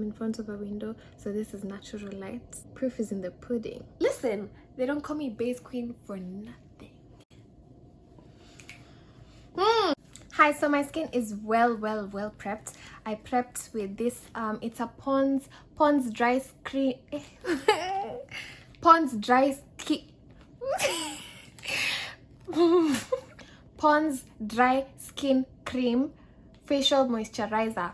in front of a window, so this is natural light. Proof is in the pudding. Listen, they don't call me base queen for nothing. Hi, so my skin is well prepped. I prepped with this it's a Pond's dry cream Pond's dry skin Pond's dry skin cream facial moisturizer.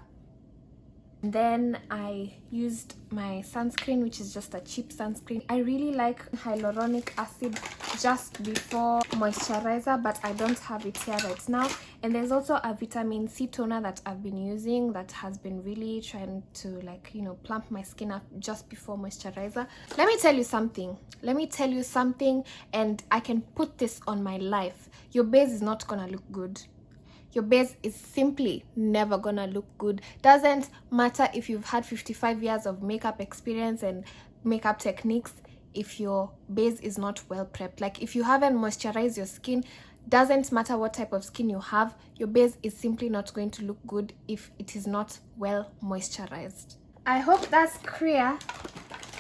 Then I used my sunscreen, which is just a cheap sunscreen. I really like hyaluronic acid just before moisturizer, but I don't have it here right now. And there's also a vitamin C toner that I've been using that has been really trying to, like, you know, plump my skin up just before moisturizer. Let me tell you something, and I can put this on my life. Your base is not gonna look good. Your base is simply never gonna look good. Doesn't matter if you've had 55 years of makeup experience and makeup techniques. If your base is not well prepped, like if you haven't moisturized your skin, doesn't matter what type of skin you have, your base is simply not going to look good if it is not well moisturized. I hope that's clear.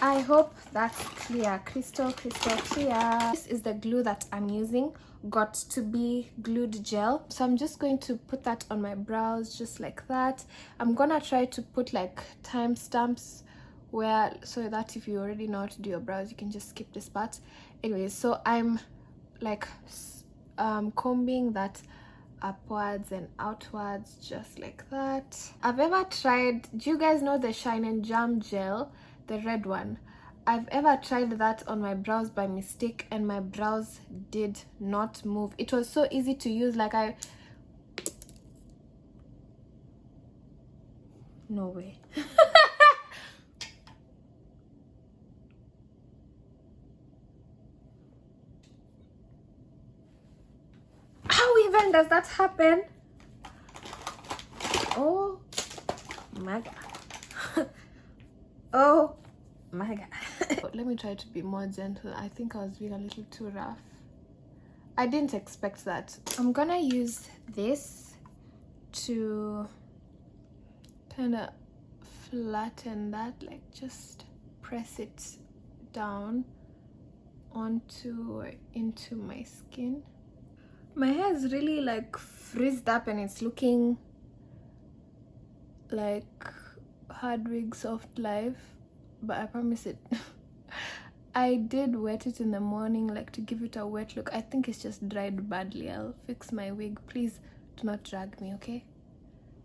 I hope that's clear, crystal clear. This is the glue that I'm using, got to be glued gel. So I'm just going to put that on my brows just like that. I'm gonna try to put like timestamps where, so that if you already know how to do your brows, you can just skip this part. Anyway, so I'm like combing that upwards and outwards just like that. I've ever tried, do you guys know the Shine and Jam gel, the red one? I've ever tried that on my brows by mistake and my brows did not move. It was so easy to use, like no way. How even does that happen? Oh my god. Oh my god. Let me try to be more gentle. I think I was being a little too rough. I didn't expect that. I'm gonna use this to kind of flatten that, like just press it down onto or into my skin. My hair is really like frizzed up and it's looking like Hardwig Soft Life, but I promise it. I did wet it in the morning, like to give it a wet look. I think it's just dried badly. I'll fix my wig. Please do not drag me, okay?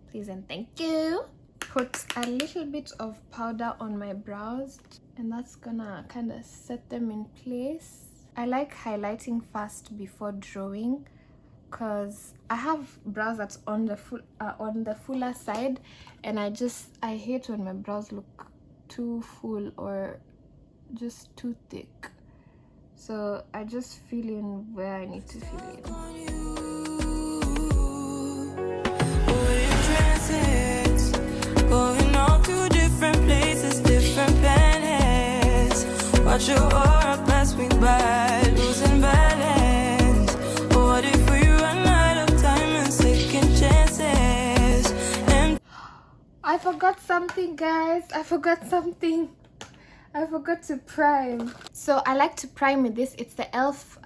Please and thank you. Put a little bit of powder on my brows, and that's gonna kind of set them in place. I like highlighting first before drawing, because I have brows that's on the fuller side, and I hate when my brows look too full or just too thick. So I just fill in where I need to fill in. Going all to different places, different planets. Watch your aura pass me by, losing balance. What if we run out of time and second chances? And I forgot something, guys. I forgot something. I forgot to prime. So I like to prime with this. It's the e.l.f.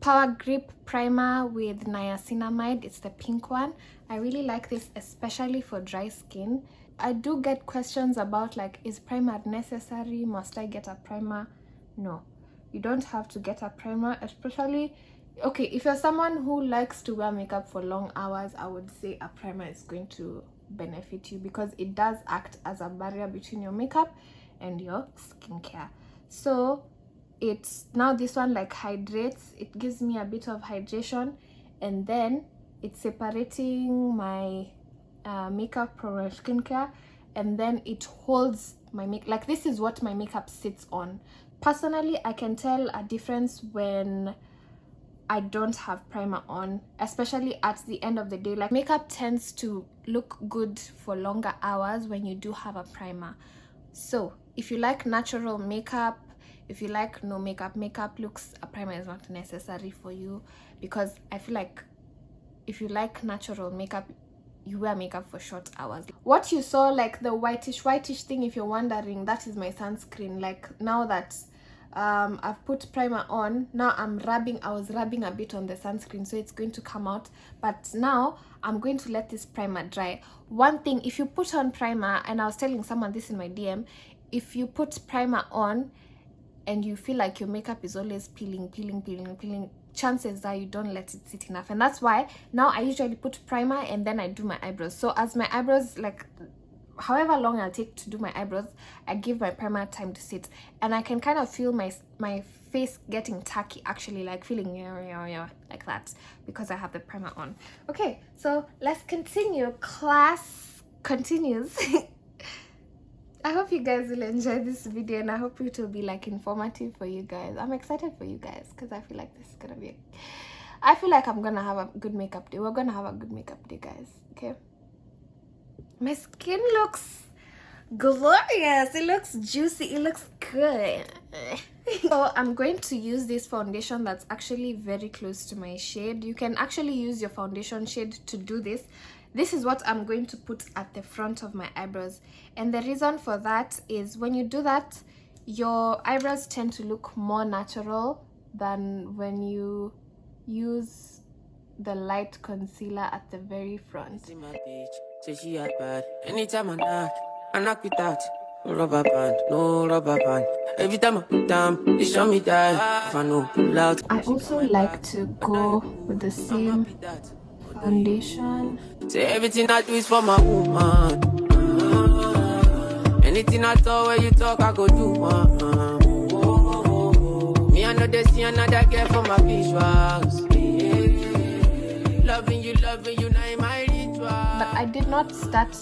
Power Grip Primer with niacinamide. It's the pink one. I really like this, especially for dry skin. I do get questions about, like, is primer necessary? Must I get a primer? No, you don't have to get a primer, especially, okay, if you're someone who likes to wear makeup for long hours, I would say a primer is going to benefit you because it does act as a barrier between your makeup and your skincare. So it's now, this one like hydrates, it gives me a bit of hydration, and then it's separating my makeup from my skincare, and then it holds my makeup. Like, this is what my makeup sits on. Personally, I can tell a difference when I don't have primer on, especially at the end of the day. Like, makeup tends to look good for longer hours when you do have a primer. So if you like natural makeup, if you like no makeup looks, a primer is not necessary for you, because I feel like if you like natural makeup, you wear makeup for short hours. What you saw, like the whitish thing, if you're wondering, that is my sunscreen. Like now that I've put primer on, now I was rubbing a bit on the sunscreen, so it's going to come out. But now I'm going to let this primer dry. One thing, if you put on primer, and I was telling someone this in my DM, if you put primer on and you feel like your makeup is always peeling, chances are you don't let it sit enough. And that's why now I usually put primer and then I do my eyebrows. So as my eyebrows, like however long I'll take to do my eyebrows, I give my primer time to sit, and I can kind of feel my face getting tacky, actually, like feeling like that, because I have the primer on. Okay, so let's continue. Class continues. I hope you guys will enjoy this video, and I hope it will be like informative for you guys. I'm excited for you guys because I feel like this is gonna be I feel like I'm gonna have a good makeup day. We're gonna have a good makeup day, guys. Okay, my skin looks glorious, it looks juicy, it looks good. So I'm going to use this foundation that's actually very close to my shade. You can actually use your foundation shade to do this. This is what I'm going to put at the front of my eyebrows, and the reason for that is when you do that, your eyebrows tend to look more natural than when you use the light concealer at the very front. Say she had bad. Anytime I knock it out. No rubber band, no rubber band. Every time I put down, they show me that. If I know, pull out. I also like to go with the same foundation. Say everything I do is for my woman. Anything I talk, where you talk, I go do. Me, I know they see another girl for my visuals. Loving you, now my ritual. But I did not start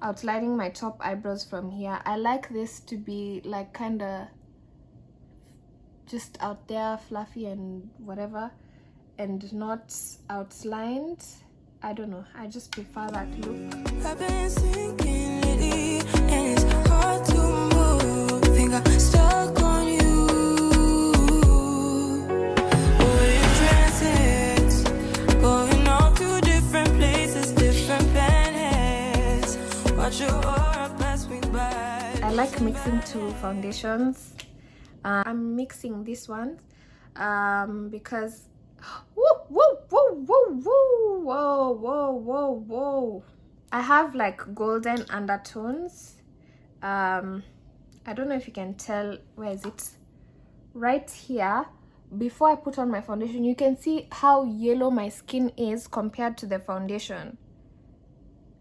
outlining my top eyebrows from here. I like this to be like kind of just out there, fluffy and whatever, and not outlined. I don't know, I just prefer that look. I've been sinking lately, and it's hard to move. Think I'm stuck on you. We're in transits, going off to different places, different planets. Watch your aura pass me by. I like mixing two foundations. I'm mixing this one because whoa. I have like golden undertones. I don't know if you can tell. Where is it? Right here. Before I put on my foundation, you can see how yellow my skin is compared to the foundation.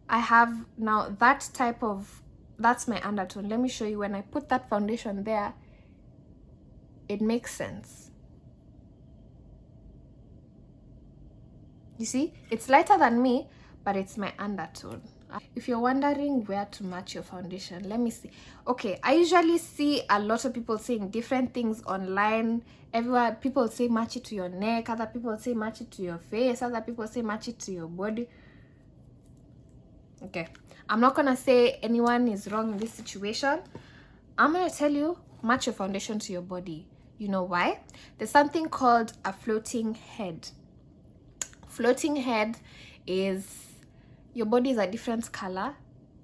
I have now that type of, that's my undertone. Let me show you. When I put that foundation there, it makes sense. You see, it's lighter than me, but it's my undertone. If you're wondering where to match your foundation, let me see. Okay, I usually see a lot of people saying different things online. Everywhere, people say match it to your neck, other people say match it to your face, other people say match it to your body. Okay, I'm not gonna say anyone is wrong in this situation. I'm gonna tell you, match your foundation to your body. You know why? There's something called a floating head. Floating head is your body is a different color,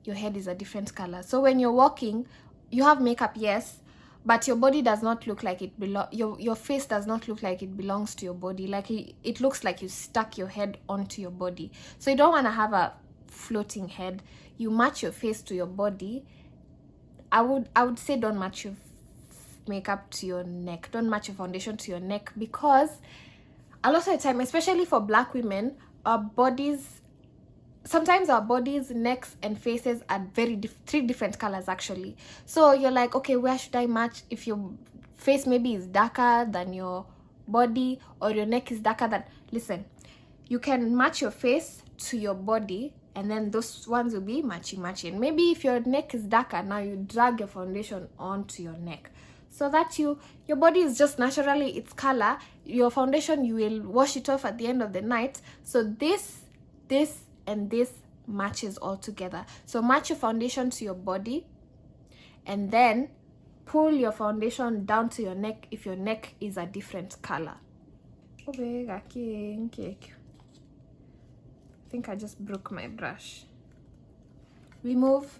your head is a different color. So when you're walking, you have makeup, yes, but your body does not look like it your face does not look like it belongs to your body. Like it looks like you stuck your head onto your body. So you don't want to have a floating head. You match your face to your body. I would say don't match your makeup to your neck. Don't match your foundation to your neck, because a lot of the time, especially for Black women, our bodies, sometimes our bodies, necks and faces are three different colors actually. So you're like, okay, where should I match? If your face maybe is darker than your body, or your neck is darker than, listen, you can match your face to your body, and then those ones will be matching. Maybe if your neck is darker, now you drag your foundation onto your neck, so that your body is just naturally its color. Your foundation, you will wash it off at the end of the night, so this and this matches all together. So match your foundation to your body, and then pull your foundation down to your neck if your neck is a different color. I think I just broke my brush. Remove.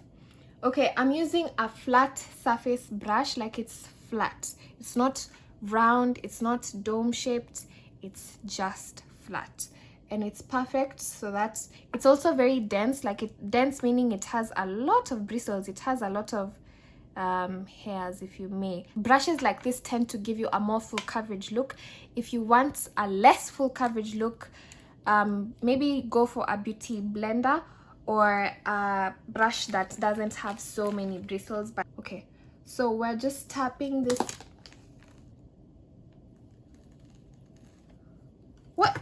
Okay, I'm using a flat surface brush, like it's flat. It's not round, it's not dome shaped, it's just flat. And it's perfect, so that's, it's also very dense, like it dense meaning it has a lot of bristles, it has a lot of hairs, if you may. Brushes like this tend to give you a more full coverage look. If you want a less full coverage look, maybe go for a beauty blender or a brush that doesn't have so many bristles. But okay, so we're just tapping this. What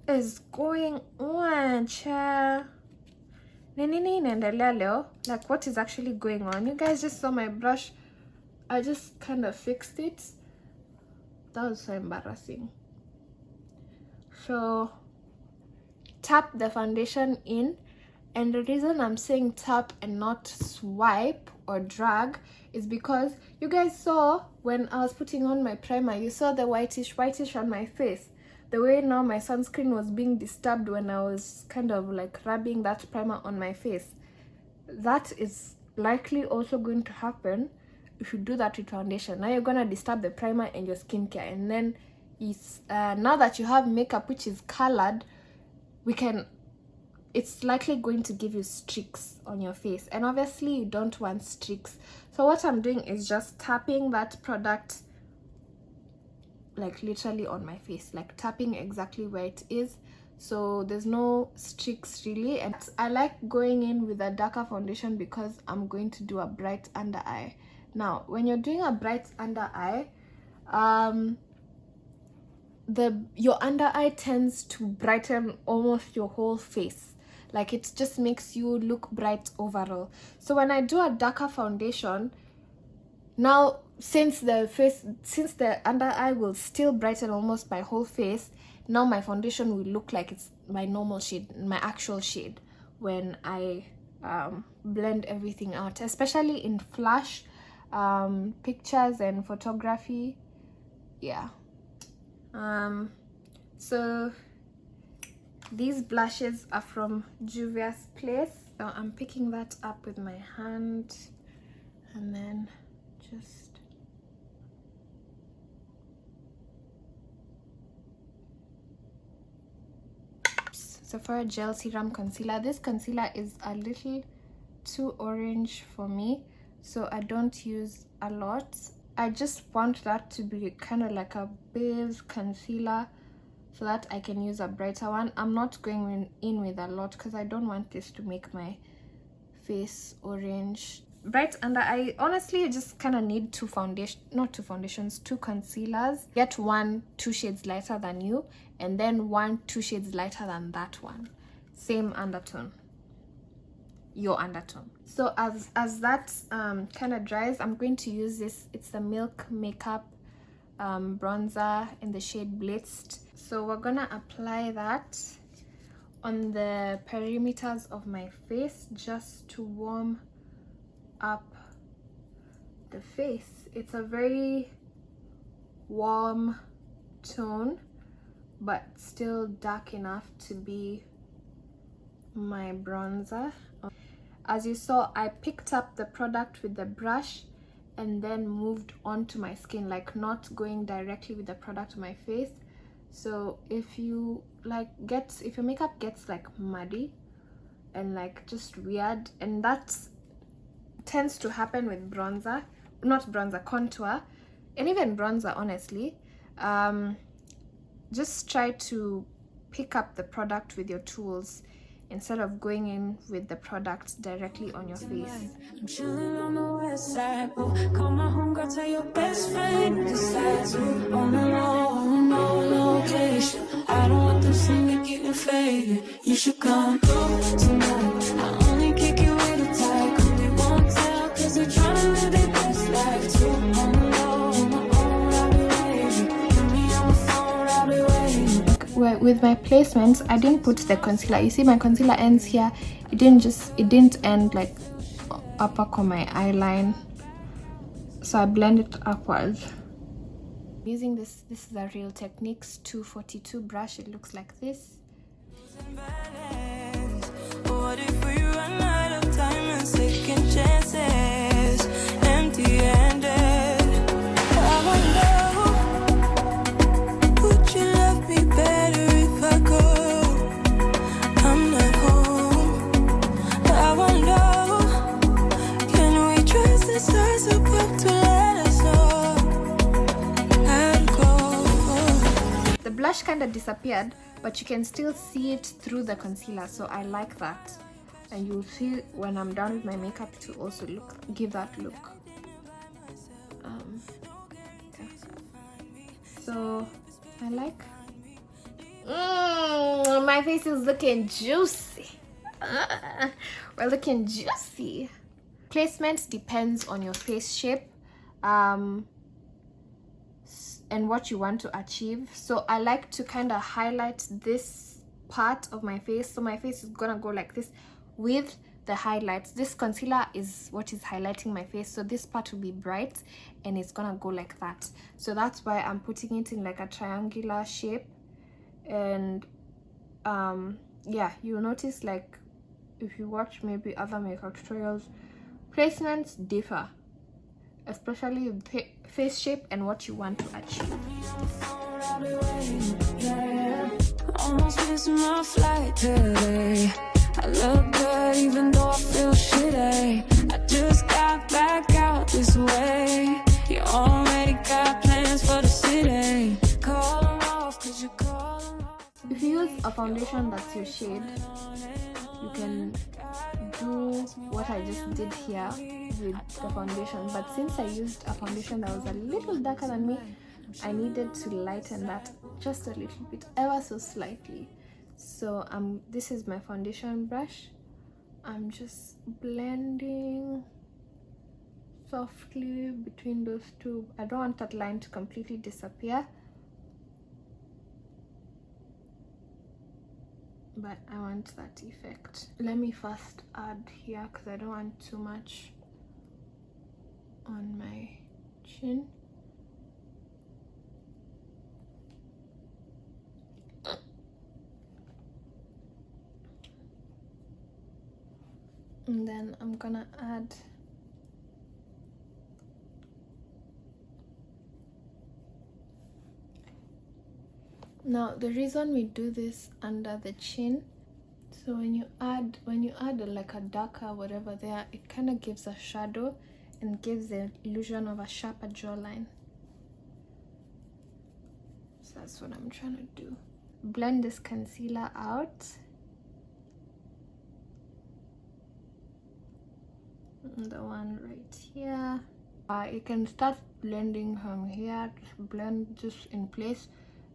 is going on, child? Like, what is actually going on? You guys just saw my brush. I just kind of fixed it. That was so embarrassing. So tap the foundation in, and the reason I'm saying tap and not swipe or drag is because you guys saw when I was putting on my primer, you saw the whitish on my face. The way now my sunscreen was being disturbed when I was kind of like rubbing that primer on my face. That is likely also going to happen if you do that with foundation. Now you're gonna disturb the primer and your skincare, and then it's now that you have makeup which is colored, it's likely going to give you streaks on your face, and obviously you don't want streaks. So what I'm doing is just tapping that product like literally on my face, like tapping exactly where it is, so there's no streaks really. And I like going in with a darker foundation because I'm going to do a bright under eye. Now when you're doing a bright under eye, your under eye tends to brighten almost your whole face, like it just makes you look bright overall. So when I do a darker foundation, now since the under eye will still brighten almost my whole face, now my foundation will look like it's my normal shade, my actual shade, when I blend everything out, especially in flash pictures and photography. Yeah. So these blushes are from Juvias Place. So I'm picking that up with my hand and then just Sephora Gel Serum Concealer. This concealer is a little too orange for me, so I don't use a lot. I just want that to be kind of like a base concealer so that I can use a brighter one. I'm not going in with a lot because I don't want this to make my face orange. Bright under eye, honestly, you just kind of need two concealers. Get one 2 shades lighter than you, and then one 2 shades lighter than that one. Same undertone, your undertone. So as that kind of dries, I'm going to use this. It's the Milk Makeup bronzer in the shade Blitzed. So we're gonna apply that on the perimeters of my face just to warm up the face. It's a very warm tone, but still dark enough to be my bronzer. As you saw, I picked up the product with the brush and then moved onto my skin, like not going directly with the product to my face. So if you if your makeup gets like muddy and like just weird, and that tends to happen with contour, and even bronzer, honestly, just try to pick up the product with your tools instead of going in with the product directly on your face. I'm chilling on the west side, call my homegirl, tell your best friend, decide to on the low, no location. I don't want them seeing me getting faded. You should come through tonight. I only kick it with a tie, cause they won't tell, cause they're trying to live their best life too. On the low, on my own, I'll be waiting. Put me on the phone, I'll be waiting. With my placements, I didn't put the concealer. You see my concealer ends here. It didn't end like up on my eye line, so I blend it upwards. Using this is a Real Techniques 242 brush. It looks like this. what if we run out of time and second chances? Empty-handed. I wonder, would you love me better if I go? I'm not home. I wonder, can we trace the stars above to let us know how to go? The blush kind of disappeared, but you can still see it through the concealer, so I like that. And you'll see when I'm done with my makeup to also give that look. Yeah. So I like. My face is looking juicy. We're looking juicy. Placement depends on your face shape and what you want to achieve. So I like to kind of highlight this part of my face, so my face is gonna go like this with the highlights. This concealer is what is highlighting my face, so this part will be bright and it's gonna go like that. So that's why I'm putting it in like a triangular shape. And yeah, you'll notice, like, if you watch maybe other makeup tutorials, placements differ, especially with face shape and what you want to achieve. Almost missed my flight today. I look good even though I feel shitty. I just got back out this way. You already got plans for the city. Call them off, cause you call them off. If you use a foundation that's your shade, you can do what I just did here with the foundation. But since I used a foundation that was a little darker than me, I needed to lighten that just a little bit, ever so slightly. So this is my foundation brush. I'm just blending softly between those two. I don't want that line to completely disappear, but I want that effect. Let me first add here because I don't want too much on my chin. And then I'm gonna add now. The reason we do this under the chin, so when you add like a darker whatever there, it kind of gives a shadow and gives the illusion of a sharper jawline. So that's what I'm trying to do. Blend this concealer out. The one right here. You can start blending from here. Just blend just in place,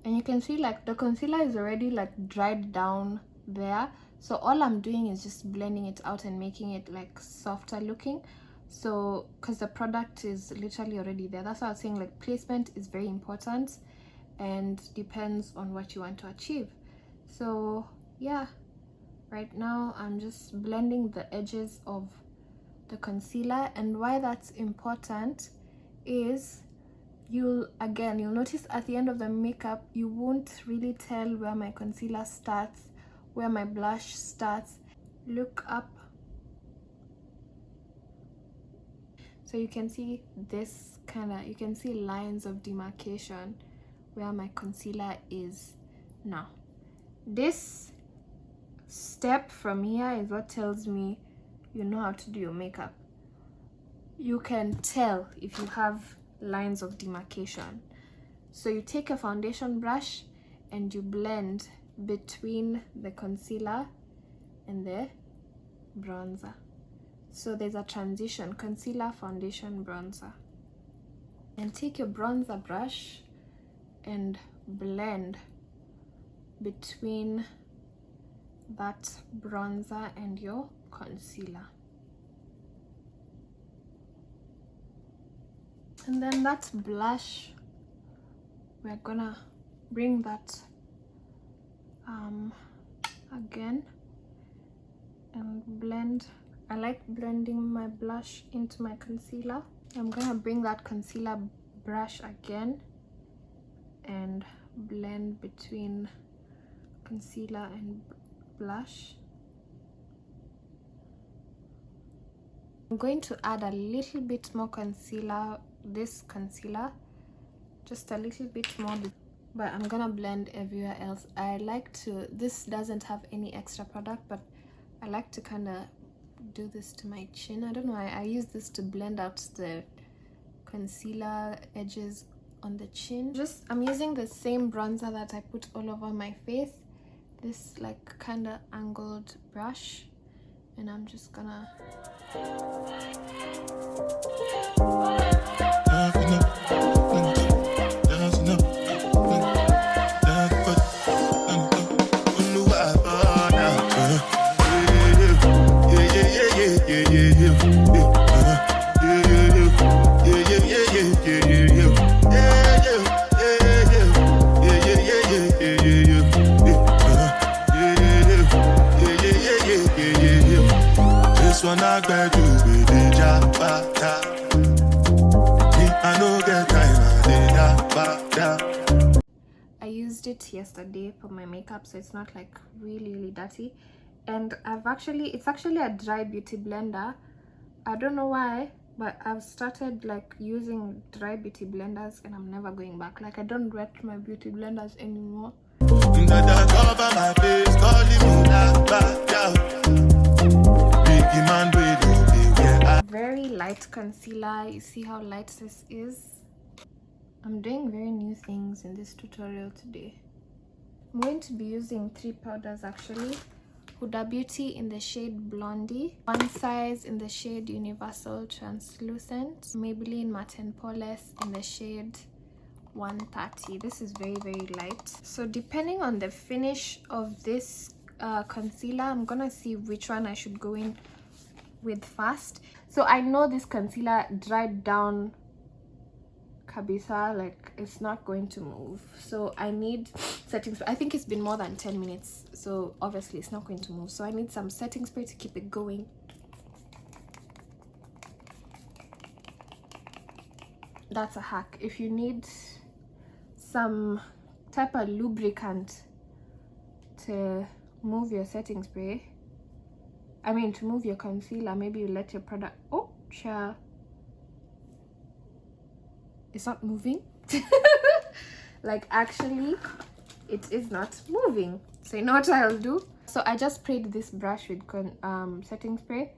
and you can see like the concealer is already like dried down there. So all I'm doing is just blending it out and making it like softer looking. So because the product is literally already there, that's why I was saying like placement is very important and depends on what you want to achieve. So yeah, right now I'm just blending the edges of the concealer. And why that's important is you'll notice at the end of the makeup you won't really tell where my concealer starts, where my blush starts. Look up so you can see this you can see lines of demarcation where my concealer is now. This step from here is what tells me you know how to do your makeup. You can tell if you have lines of demarcation. So you take a foundation brush and you blend between the concealer and the bronzer. So there's a transition: concealer, foundation, bronzer. And take your bronzer brush and blend between that bronzer and your concealer. And then that blush, we're gonna bring that again and blend. I like blending my blush into my concealer. I'm gonna bring that concealer brush again and blend between concealer and blush. I'm going to add a little bit more concealer, this concealer, just a little bit more, but I'm gonna blend everywhere else. I like to, this doesn't have any extra product, but I like to kind of do this to my chin. I don't know, I use this to blend out the concealer edges on the chin. Just, I'm using the same bronzer that I put all over my face, this like kind of angled brush, and I'm just gonna I used it yesterday for my makeup, so it's not like really dirty. And it's actually a dry beauty blender. I don't know why, but I've started like using dry beauty blenders and I'm never going back. Like, I don't wet my beauty blenders anymore. Very light concealer. You see how light this is? I'm doing very new things in this tutorial today. I'm going to be using 3 powders actually. Huda Beauty in the shade Blondie, One Size in the shade Universal Translucent, Maybelline Matte and Poreless in the shade 130. This is very light. So depending on the finish of this concealer, I'm gonna see which one I should go in with first. So I know this concealer dried down kabisa, like it's not going to move, so I need setting spray. I think it's been more than 10 minutes, so obviously it's not going to move, so I need some setting spray to keep it going. That's a hack. If you need some type of lubricant to move your setting spray, I mean to move your concealer, maybe you let your product, oh child, it's not moving. Like, actually it is not moving. So you know what I'll do? So I just sprayed this brush with setting spray,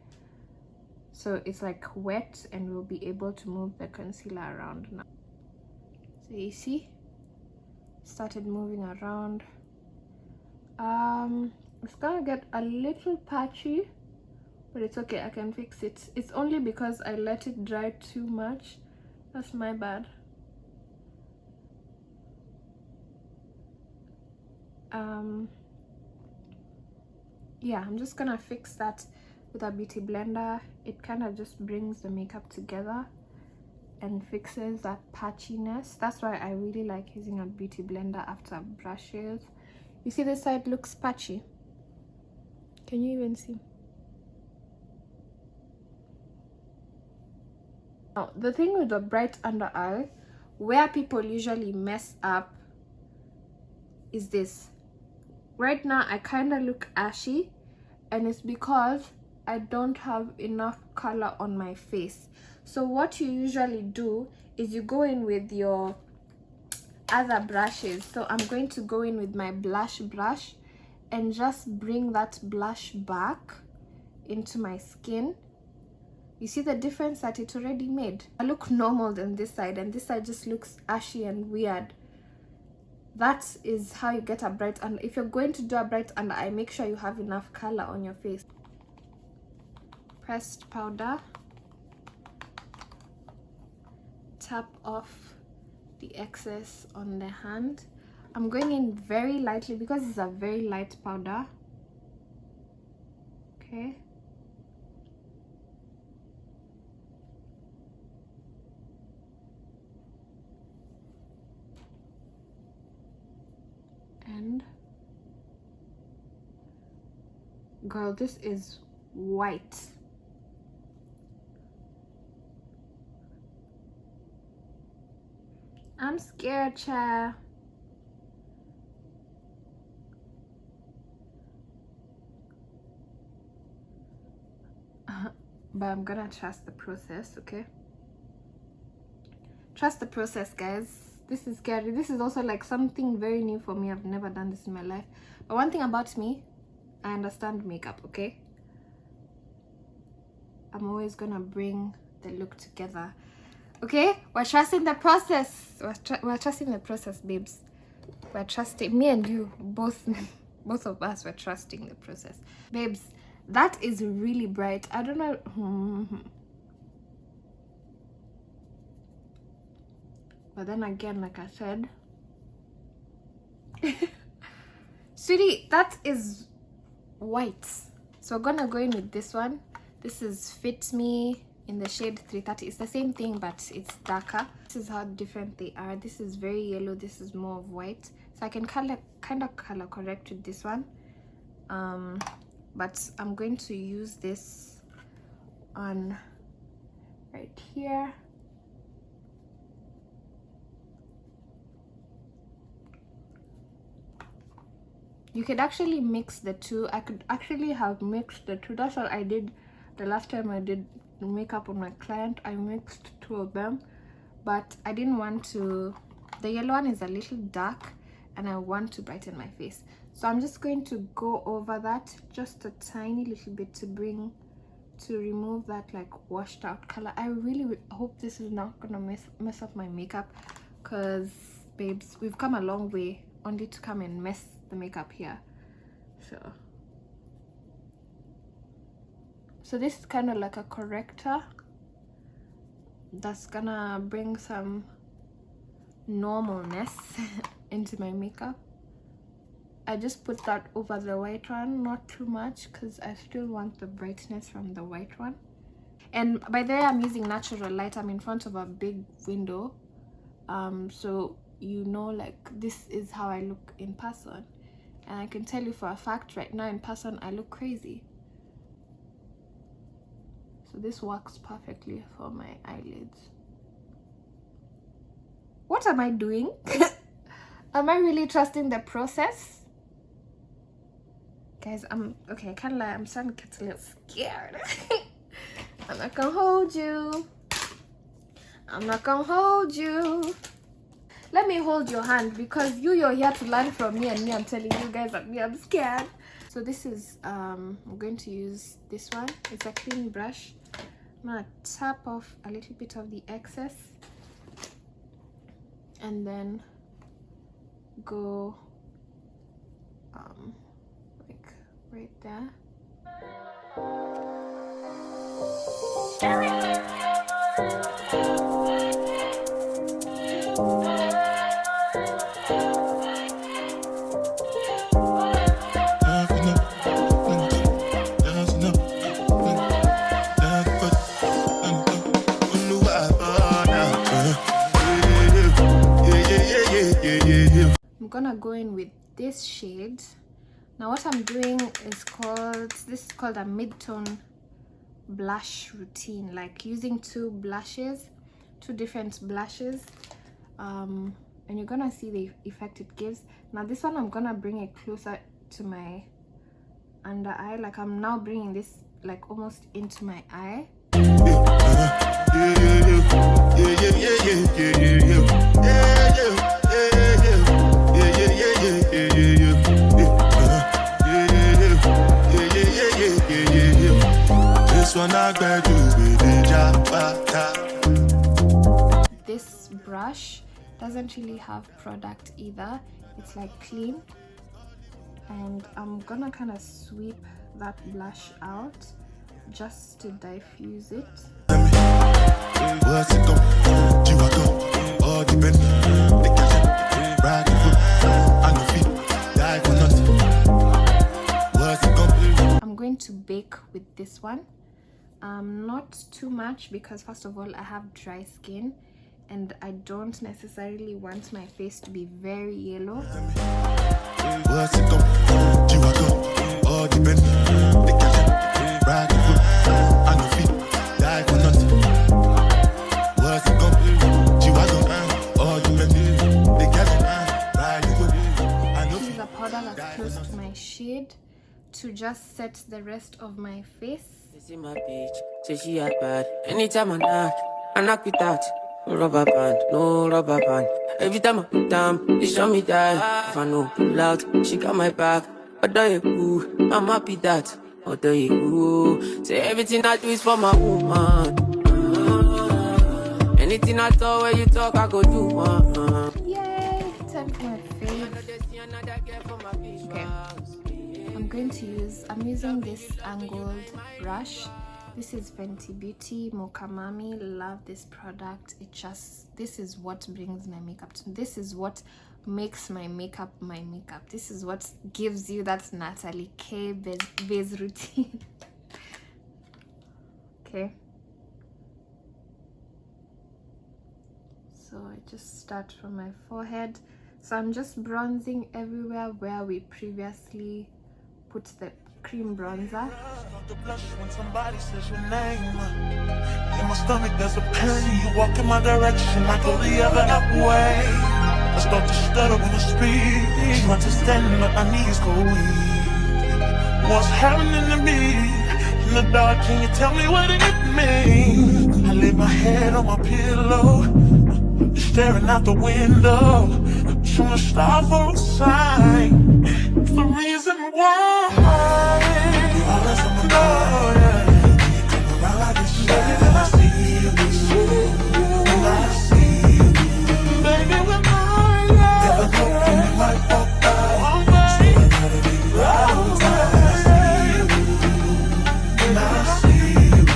so it's like wet and we'll be able to move the concealer around now. So you see, started moving around. It's gonna get a little patchy, but it's okay, I can fix it. It's only because I let it dry too much. That's my bad. Yeah, I'm just gonna fix that with a beauty blender. It kind of just brings the makeup together and fixes that patchiness. That's why I really like using a beauty blender after brushes. You see this side looks patchy. Can you even see? Now, the thing with the bright under eye, where people usually mess up is this. Right now I kind of look ashy, and it's because I don't have enough color on my face. So what you usually do is you go in with your other brushes. So I'm going to go in with my blush brush and just bring that blush back into my skin. You see the difference that it already made? I look normal than this side, and this side just looks ashy and weird. That is how you get a bright under. If you're going to do a bright under eye, make sure you have enough color on your face. Pressed powder. Tap off the excess on the hand. I'm going in very lightly because it's a very light powder. Okay. And girl, this is white. I'm scared, child. but I'm gonna trust the process. Okay, trust the process, guys. This is scary. This is also like something very new for me. I've never done this in my life, but one thing about me, I understand makeup. Okay, I'm always gonna bring the look together. Okay, we're trusting the process. We're trusting the process, babes. We're trusting, me and you both both of us were trusting the process, babes. That is really bright. I don't know. But then again, like I said, sweetie, that is white. So we're gonna go in with this one. This is Fit Me in the shade 330. It's the same thing, but it's darker. This is how different they are. This is very yellow. This is more of white. So I can kind of color correct with this one. But I'm going to use this on right here. You could actually mix the two. I could actually have mixed the two. That's what I did the last time I did makeup on my client. I mixed two of them, but I didn't want to. The yellow one is a little dark and I want to brighten my face, so I'm just going to go over that just a tiny little bit to remove that like washed out color. I really hope this is not gonna mess up my makeup, because babes, we've come a long way only to come and mess the makeup here. So this is kind of like a corrector that's gonna bring some normalness into my makeup. I just put that over the white one, not too much, because I still want the brightness from the white one. And by the way, I'm using natural light. I'm in front of a big window, so you know, like, this is how I look in person, and I can tell you for a fact right now in person I look crazy. So this works perfectly for my eyelids. What am I doing? Am I really trusting the process? Guys, okay, I can't lie, I'm starting to get a little scared. I'm not gonna hold you. I'm not gonna hold you. Let me hold your hand, because you're here to learn from me, and me, I'm telling you guys that I'm scared. So this is I'm going to use this one. It's a clean brush. I'm gonna tap off a little bit of the excess and then go like right there. I'm gonna go in with this shade. Now what I'm doing is this is called a mid-tone blush routine, like using two different blushes, and you're gonna see the effect it gives. Now this one, I'm gonna bring it closer to my under eye, like I'm now bringing this like almost into my eye. This brush doesn't really have product either. It's like clean, and I'm gonna kind of sweep that blush out just to diffuse it. I'm going to bake with this one. Not too much, because first of all I have dry skin and I don't necessarily want my face to be very yellow. Use a powder that's close to my shade to just set the rest of my face. see my bitch, say she had bad. Anytime I knock with that. No rubber band, no rubber band. Every time I put down, they show me that. If I know pull out, she got my back. Although you cool, I'm happy that. Although you cool, say everything I do is for my woman. Anything I talk, where you talk, I go do. Yay! Time for my fave. Okay. I'm using this angled brush. This is Fenty Beauty Mocha Mami. Love this product. This is what brings my makeup to me. This is what makes my makeup my makeup. This is what gives you that Natalie K base routine. Okay. So I just start from my forehead. So I'm just bronzing everywhere where we previously put the cream bronzer. When somebody says your name, in my stomach there's a pain. You walk in my direction, I go the other way. I start to stutter when I speak. Trying to stand but my knees go weak. What's happening to me? In the dark, can you tell me what it means? I lay my head on my pillow, staring out the window, trying to stop for a sign. It's the reason why you're always on my mind. You come around like this, baby, when I see you, when I see you, baby, when I never know when you might walk by, so I gotta be right when I see you, when I see you.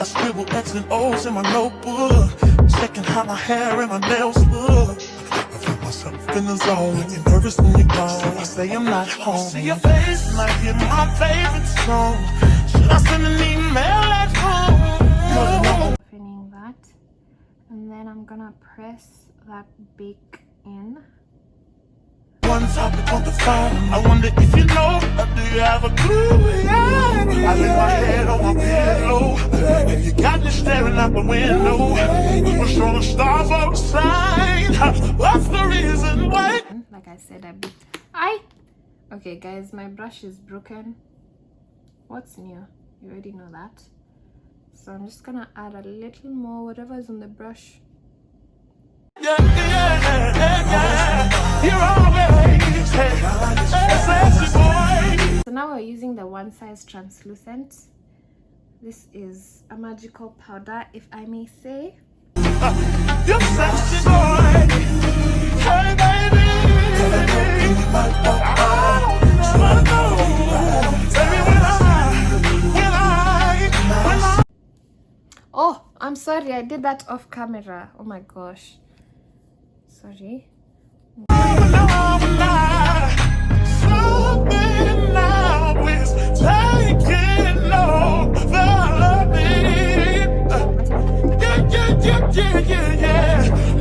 I scribble X and O's in my notebook, checking how my hair and my nails look. In the zone, when you're nervous when you're gone, I say I'm not home. I see your face and I hear my favorite song. Should I send an email at home? Opening that, and then I'm gonna press that bake in. One topic on the phone. I wonder if you know, or do you have a clue? Yeah. I lay my head on my pillow, and you got me staring out the window. We were trying to start for a sign. What's the reason why? Like I said, okay guys, my brush is broken. What's new? You already know that. So I'm just gonna add a little more whatever is on the brush. Yeah. You're always sexy boy. So now we're using the one size translucent. This is a magical powder, if I may say. You're sexy boy. Hey baby. Oh, I'm sorry, I did that off camera. Oh my gosh. Sorry.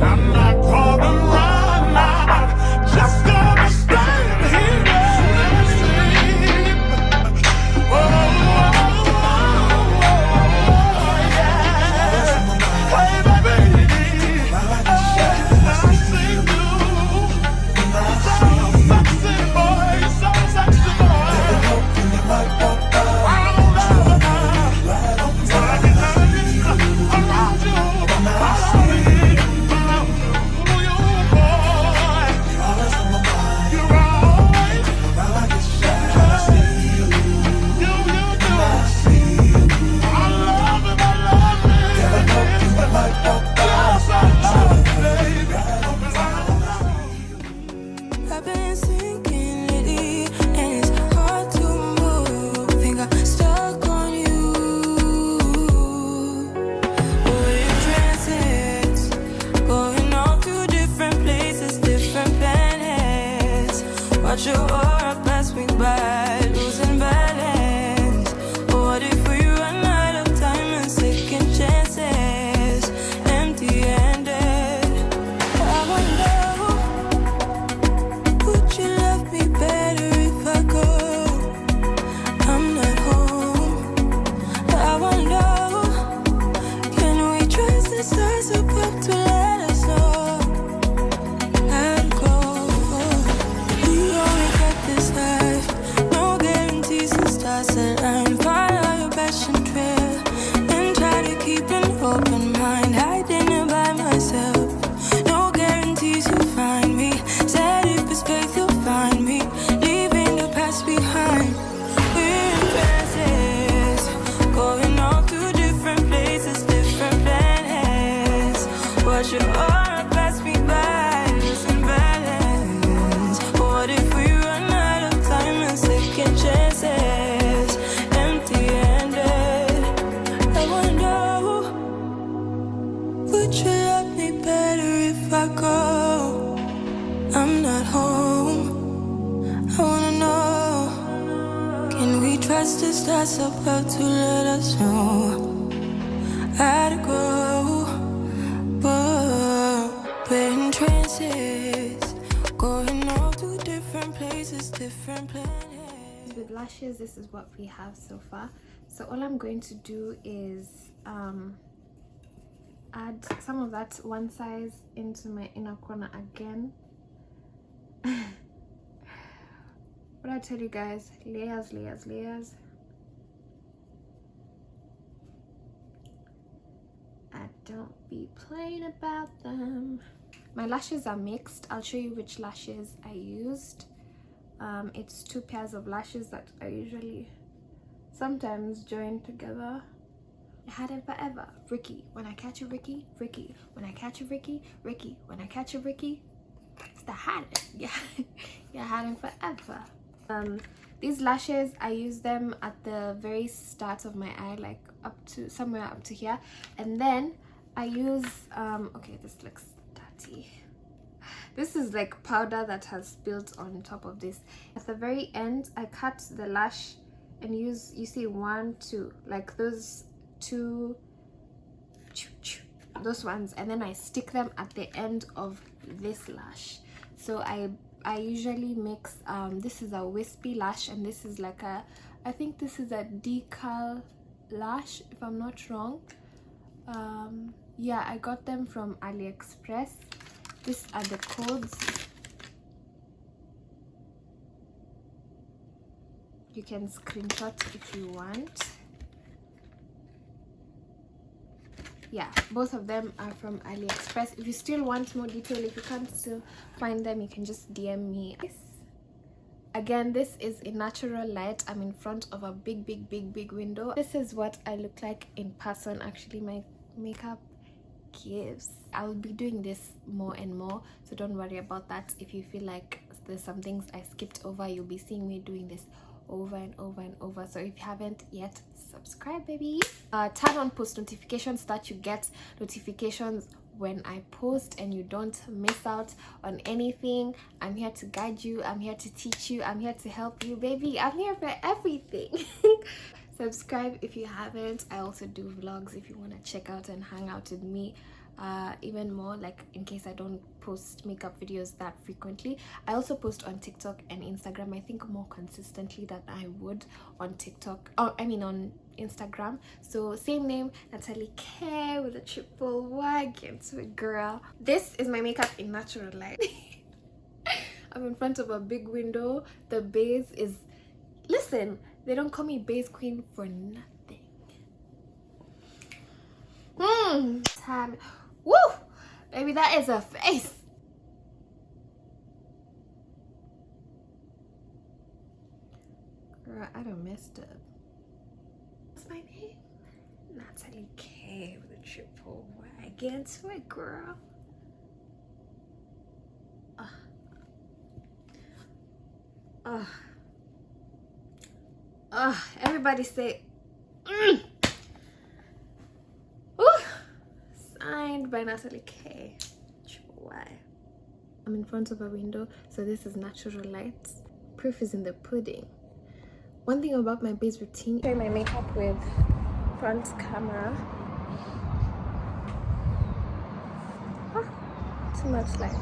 I'm not gonna run out, just gonna stand here and sleep. Hey baby, I see you. should all pass me by, losing balance. What if we run out of time and second chances? Empty-handed. I wonder, would you love me better if I go? I'm not home. I wanna know, can we trust the stars above to let us know how to grow? But we're in trances, going off to different places, different planets. With lashes, this is what we have so far. So all I'm going to do is add some of that one size into my inner corner again. What I tell you guys, layers, layers, layers. I don't be playing about them. My lashes are mixed. I'll show you which lashes I used. It's 2 pairs of lashes that I usually sometimes join together. I had it forever. Ricky, when I catch a Ricky, Ricky, when I catch a Ricky, Ricky, when I catch a Ricky. It's the had it. Yeah, yeah, I had it forever. These lashes, I use them at the very start of my eye, like up to somewhere up to here, and then I use okay, this looks dirty. This is like powder that has spilled on top of this. At the very end, I cut the lash and use, you see 1, 2, like those 2, those ones, and then I stick them at the end of this lash. So I usually mix this is a wispy lash, and this is like a, I think this is a decal lash if I'm not wrong. Yeah, I got them from AliExpress. These are the codes. You can screenshot if you want. Yeah, both of them are from AliExpress. If you still want more detail, if you can't still find them, you can just DM me. Again, this is a natural light. I'm in front of a big window. This is what I look like in person. Actually, my makeup gives. I will be doing this more and more, so don't worry about that. If you feel like there's some things I skipped over, you'll be seeing me doing this over and over and over. So if you haven't yet, subscribe, baby. Turn on post notifications so that you get notifications when I post and you don't miss out on anything. I'm here to guide you, I'm here to teach you, I'm here to help you, baby. I'm here for everything. Subscribe if you haven't. I also do vlogs if you want to check out and hang out with me even more, like in case I don't post makeup videos that frequently. I also post on TikTok and Instagram, I think more consistently than I would on TikTok, or I mean on Instagram. So same name, Natalie K with a triple Y. Get to it, girl. This is my makeup in natural light. I'm in front of a big window. The base is, listen, they don't call me base queen for nothing. Time. Woo! Baby, that is a face. Girl, I done messed up. What's my name? Natalie K with a triple Y. Get into it, girl. Everybody say signed by Natalie K. Why? I'm in front of a window, so this is natural light. Proof is in the pudding. One thing about my base routine, I my makeup with front camera. Too much light.